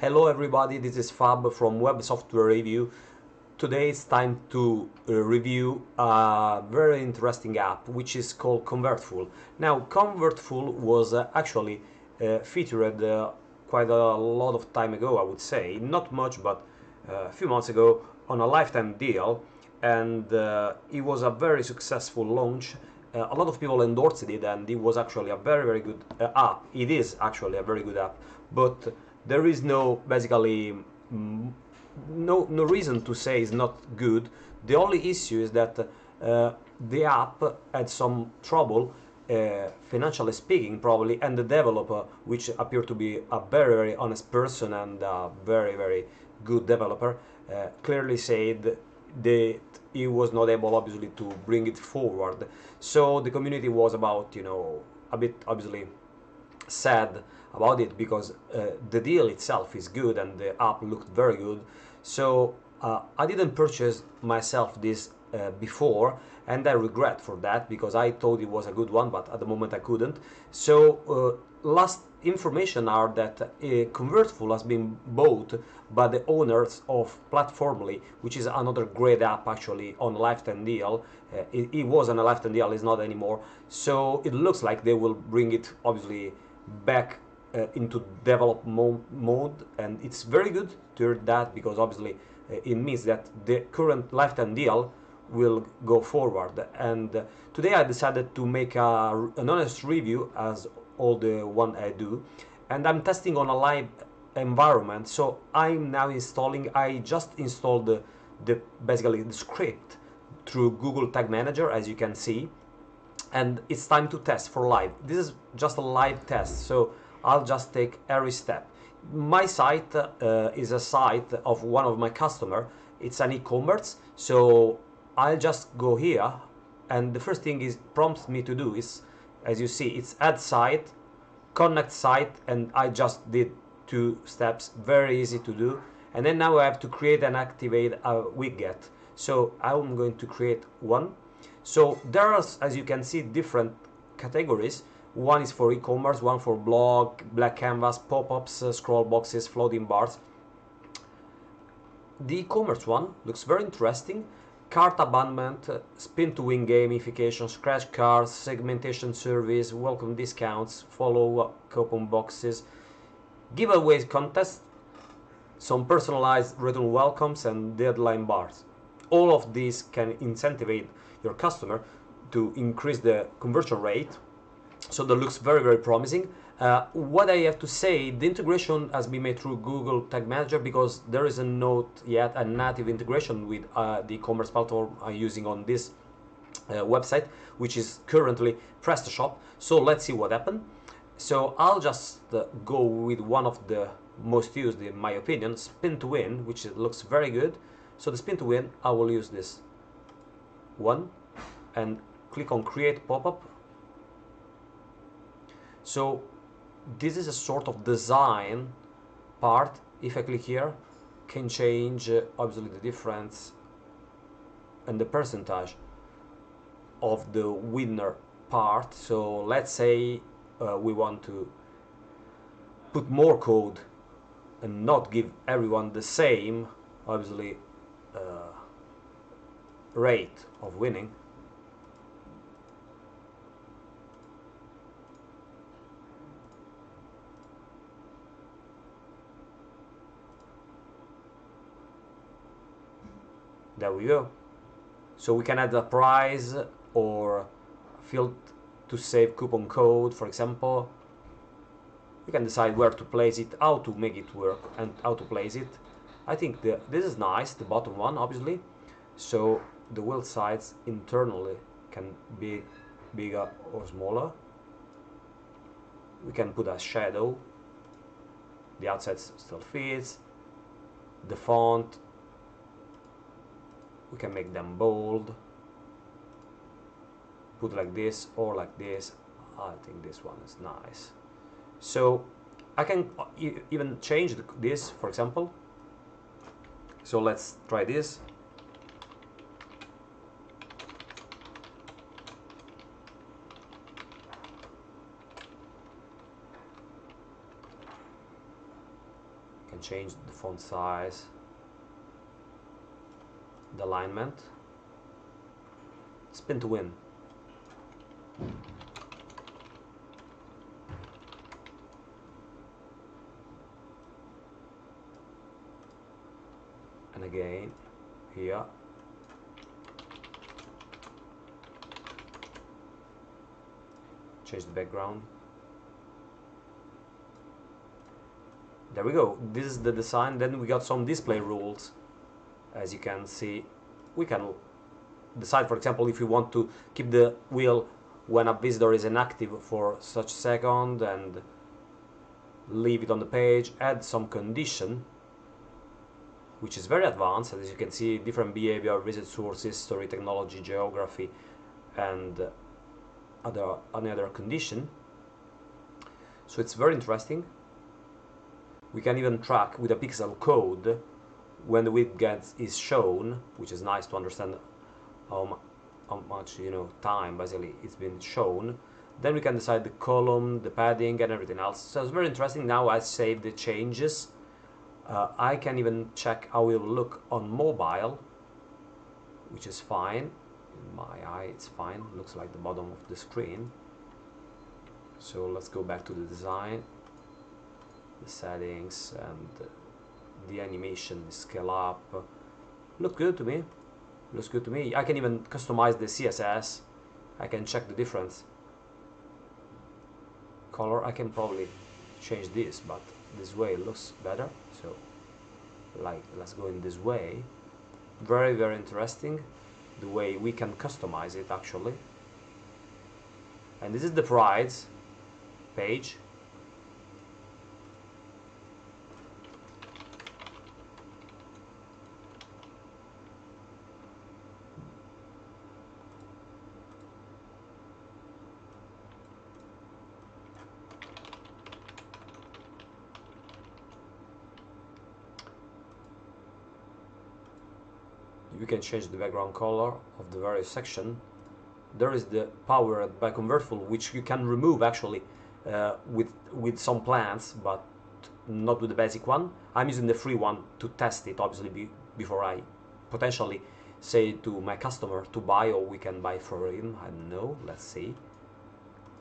Hello everybody, this is Fab from WebSoftwaReview. Today it's time to review a very interesting app which is called Convertful. Now Convertful was actually featured quite a lot of time ago, I would say. Not much, but a few months ago on a lifetime deal, and it was a very successful launch. A lot of people endorsed it, and it was actually a very good app. It is actually a very good app, but there is no basically no reason to say it's not good. The only issue is that the app had some trouble, financially speaking, probably, and the developer, which appeared to be a very honest person and a very good developer, clearly said that he was not able, obviously, to bring it forward. So the community was about, a bit obviously sad about it, because the deal itself is good and the app looked very good. So I didn't purchase myself this before, and I regret for that, because I thought it was a good one, but at the moment I couldn't. So last information are that Convertful has been bought by the owners of Platformly, which is another great app actually on a lifetime deal. It was on a lifetime deal, it's not anymore. So it looks like they will bring it obviously back into develop mode, and it's very good to hear that, because obviously it means that the current lifetime deal will go forward. And today I decided to make an honest review, as all the one I do, and I'm testing on a live environment. So I'm now installing, I just installed the basically the script through Google Tag Manager, as you can see, and it's time to test for live. This is just a live test, so I'll just take every step. My site is a site of one of my customer. It's an e-commerce, so I'll just go here, and the first thing is prompts me to do is, as you see, it's add site, connect site, and I just did 2 steps, very easy to do. And then now I have to create and activate a widget. So I'm going to create one. So there are, as you can see, different categories. One is for e-commerce, one for blog, black canvas, pop-ups, scroll boxes, floating bars. The e-commerce one looks very interesting. Cart abandonment, spin to win gamification, scratch cards, segmentation service, welcome discounts, follow coupon boxes, giveaways contest, some personalized return welcomes, and deadline bars. All of these can incentivize your customer to increase the conversion rate. So that looks very promising. What I have to say, the integration has been made through Google Tag Manager, because there is not yet a native integration with the e-commerce platform I'm using on this website, which is currently PrestaShop. So let's see what happens. So I'll just go with one of the most used, in my opinion, spin to win, which looks very good. So the spin to win, I will use this one and click on create pop-up. So this is a sort of design part. If I click here, can change obviously the difference and the percentage of the winner part. So let's say we want to put more code and not give everyone the same obviously rate of winning. There we go. So we can add a price or field to save coupon code, for example. You can decide where to place it, how to make it work, and how to place it. I think this is nice, the bottom one, obviously. So the wheel sides internally can be bigger or smaller. We can put a shadow. The outside still fits. The font, we can make them bold. Put like this or like this. I think this one is nice. So I can even change this, for example. So let's try this. can change the font size, the alignment. Spin to win. And again here. Change the background. There we go. This is the design. Then we got some display rules. As you can see, we can decide, for example, if you want to keep the wheel when a visitor is inactive for such second and leave it on the page. Add some condition, which is very advanced. As you can see, different behavior, visit source, history, technology, geography, and any other condition. So it's very interesting. We can even track with a pixel code when the widget is shown, which is nice to understand how much time basically it's been shown. Then we can decide the column, the padding, and everything else. So it's very interesting. Now I save the changes. I can even check how it will look on mobile, which is fine. In my eye, it's fine. Looks like the bottom of the screen. So let's go back to the design, the settings, and the animation, the scale up. Look good to me. Looks good to me. I can even customize the CSS. I can check the difference. Color, I can probably change this, but this way it looks better. So let's go in this way. Very, very interesting the way we can customize it actually. And this is the price page. You can change the background color of the various section. There is the powered by Convertful, which you can remove actually with some plans, but not with the basic one. I'm using the free one to test it, obviously, before I potentially say to my customer to buy, or we can buy for him. I don't know. Let's see.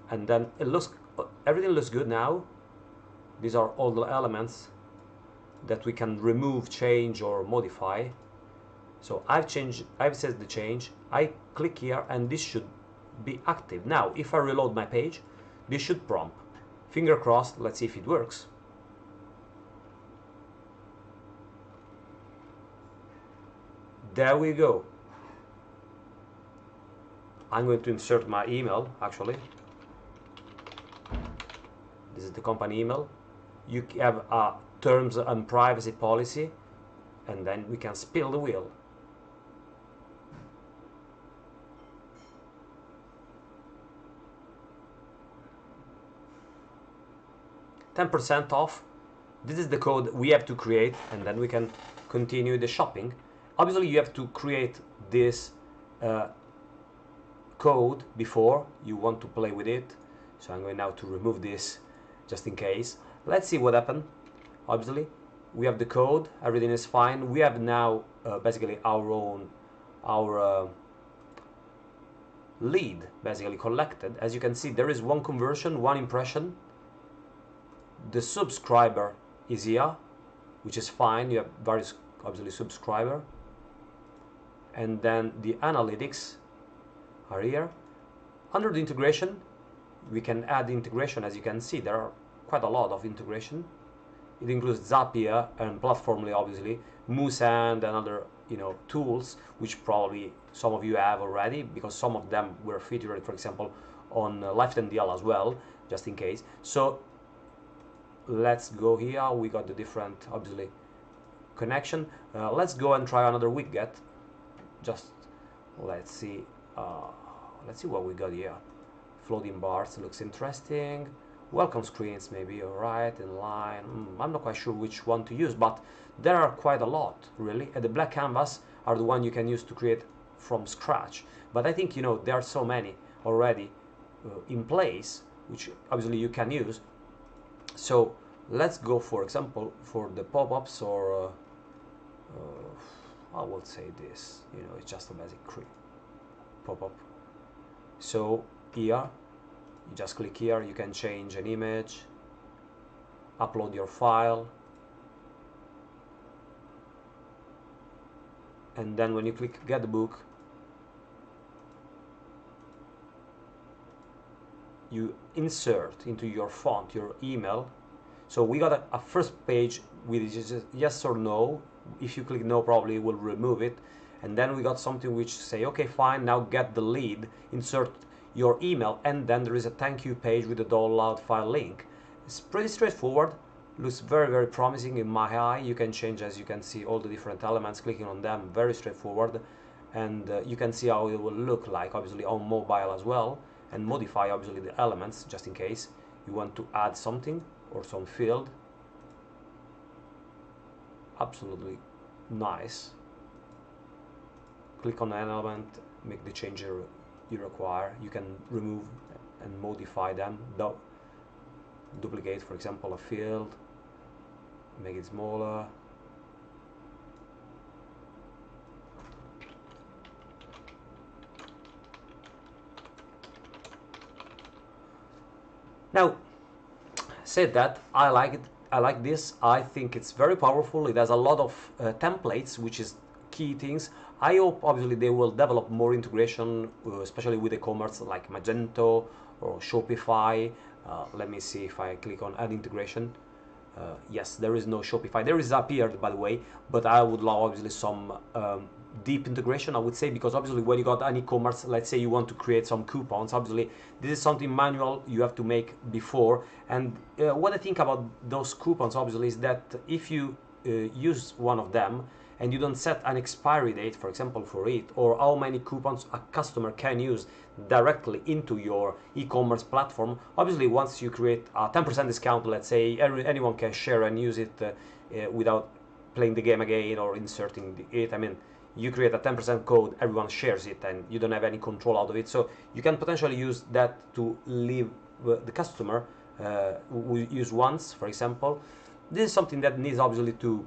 And then everything looks good now. These are all the elements that we can remove, change, or modify. So I've set the change. I click here and this should be active. Now if I reload my page, this should prompt. Finger crossed, let's see if it works. There we go. I'm going to insert my email actually. This is the company email. You have a terms and privacy policy, and then we can spill the wheel. 10% off. This is the code we have to create, and then we can continue the shopping. Obviously you have to create this code before you want to play with it. So I'm going now to remove this just in case. Let's see what happened. Obviously we have the code, everything is fine. We have now basically our lead basically collected. As you can see, there is one conversion, one impression. The subscriber is here, which is fine. You have various obviously subscriber, and then the analytics are here. Under the integration, we can add integration. As you can see, there are quite a lot of integration. It includes Zapier and Platformly, obviously, Moosand and other tools, which probably some of you have already, because some of them were featured, for example, on Lifetime Deal as well, just in case. So let's go here. We got the different obviously connection. Let's go and try another widget. Just let's see what we got here. Floating bars looks interesting. Welcome screens, maybe. Alright, in line. I'm not quite sure which one to use, but there are quite a lot really. And the black canvas are the one you can use to create from scratch. But I think there are so many already in place, which obviously you can use. So Let's go, for example, for the pop-ups, or I would say this, it's just a basic pop-up. So here, you just click here, you can change an image, upload your file, and then when you click get the book, you insert into your font your email. So we got a first page with just yes or no. If you click no, probably it will remove it. And then we got something which say, okay, fine, now get the lead, insert your email, and then there is a thank you page with a download file link. It's pretty straightforward, looks very, very promising in my eye. You can change, as you can see, all the different elements, clicking on them, very straightforward. And you can see how it will look like, obviously, on mobile as well, and modify, obviously, the elements, just in case you want to add something or some field. Absolutely nice. Click on an element, make the change you require. You can remove and modify them. Duplicate, for example, a field, make it smaller. Now, said that, I like it. I like this. I think it's very powerful. It has a lot of templates, which is key things. I hope, obviously, they will develop more integration, especially with e-commerce like Magento or Shopify. Let me see if I click on add integration. Yes, there is no Shopify. There is appeared, by the way, but I would love, obviously, some deep integration, I would say, because obviously when you got an e-commerce, let's say you want to create some coupons, obviously this is something manual you have to make before. And what I think about those coupons, obviously, is that if you use one of them and you don't set an expiry date, for example, for it, or how many coupons a customer can use directly into your e-commerce platform, obviously once you create a 10% discount, let's say, anyone can share and use it without playing the game again or inserting it. I mean, you create a 10% code, everyone shares it, and you don't have any control out of it. So you can potentially use that to leave the customer who use once, for example. This is something that needs, obviously, to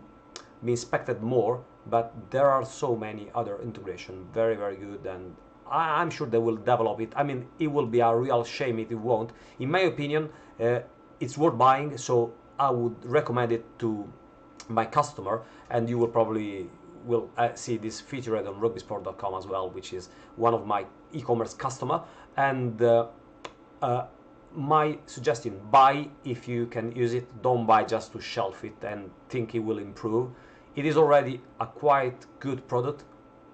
be inspected more, but there are so many other integration, very, very good, and I'm sure they will develop it. I mean, it will be a real shame if it won't. In my opinion, it's worth buying, so I would recommend it to my customer, and you will probably see this featured on rugbysport.com as well, which is one of my e-commerce customer. And my suggestion, buy if you can use it. Don't buy just to shelf it and think it will improve. It is already a quite good product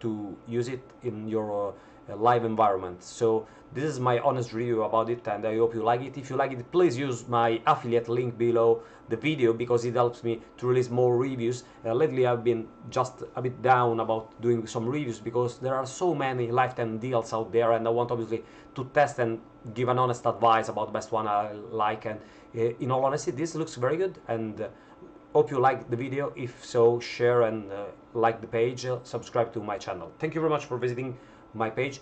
to use it in your live environment. So this is my honest review about it, and I hope you like it. If you like it, please use my affiliate link below the video, because it helps me to release more reviews. Lately I've been just a bit down about doing some reviews because there are so many lifetime deals out there, and I want, obviously, to test and give an honest advice about the best one I like. And in all honesty, this looks very good, and hope you liked the video. If so, share and like the page, subscribe to my channel. Thank you very much for visiting my page.